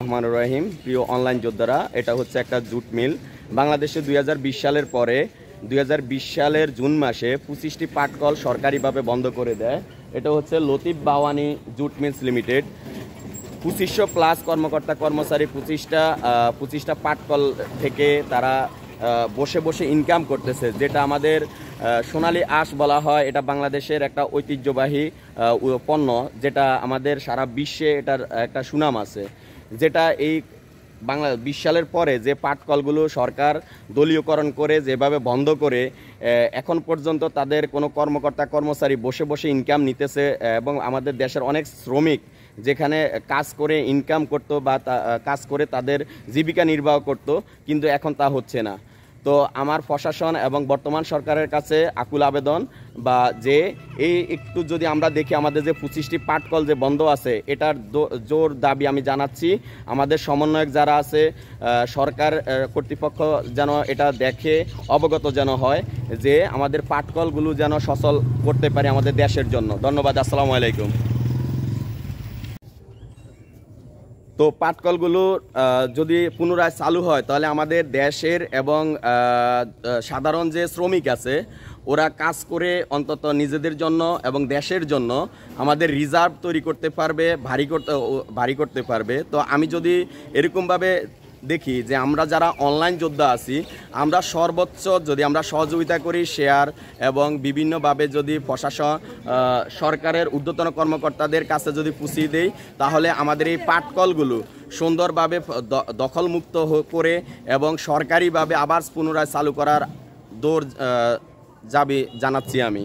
রহমানুর রহিম। প্রিয় অনলাইন যোদ্ধারা, এটা হচ্ছে একটা জুট মিল। বাংলাদেশে 2020 সালের পরে 2020 সালের জুন মাসে 25টি পাটকল সরকারিভাবে বন্ধ করে দেয়। এটা হচ্ছে Latif Bawani jute mills limited. 2500 plus কর্মকর্তা কর্মচারী 25টা পাটকল থেকে তারা বসে বসে ইনকাম করতেছে, যেটা আমাদের সোনালী আঁশ বলা হয়। এটা বাংলাদেশের একটা ঐতিহ্যবাহী পণ্য, যেটা আমাদের সারা বিশ্বে এটার একটা সুনাম আছে। যেটা এই 20 সালের পরে যে পাটকলগুলো সরকার দলীয়করণ করে যেভাবে বন্ধ করে এখন পর্যন্ত তাদের কোনো কর্মকর্তা কর্মচারী বসে বসে ইনকাম নিতেছে, এবং আমাদের দেশের অনেক শ্রমিক যেখানে কাজ করে ইনকাম করতো বা কাজ করে তাদের জীবিকা নির্বাহ করতো, কিন্তু এখন তা হচ্ছে না। তো আমার প্রশাসন এবং বর্তমান সরকারের কাছে আকুল আবেদন বা যে এই একটু যদি আমরা দেখি আমাদের যে 25টি পাটকল যে বন্ধ আছে, এটার জোর দাবি আমি জানাচ্ছি। আমাদের সমন্বয়ক যারা আছে, সরকার কর্তৃপক্ষ যেন এটা দেখে অবগত যেন হয় যে আমাদের পাটকলগুলো যেন সচল করতে পারে আমাদের দেশের জন্য। ধন্যবাদ। আসসালামু আলাইকুম। তো পাটকলগুলো যদি পুনরায় চালু হয় তাহলে আমাদের দেশের এবং সাধারণ যে শ্রমিক আছে ওরা কাজ করে অন্তত নিজেদের জন্য এবং দেশের জন্য আমাদের রিজার্ভ তৈরি করতে পারবে, ভারী করতে পারবে। তো আমি যদি এরকমভাবে দেখি যে আমরা যারা অনলাইন যোদ্ধা আছি, আমরা সর্বোচ্চ যদি আমরা সহযোগিতা করি, শেয়ার এবং বিভিন্নভাবে যদি প্রশাসন সরকারের ঊর্ধ্বতন কর্মকর্তাদের কাছে যদি পুষিয়ে দেই, তাহলে আমাদের এই পাটকলগুলো সুন্দরভাবে দখলমুক্ত করে এবং সরকারিভাবে আবার পুনরায় চালু করার দৌড় যাবে জানাচ্ছি আমি।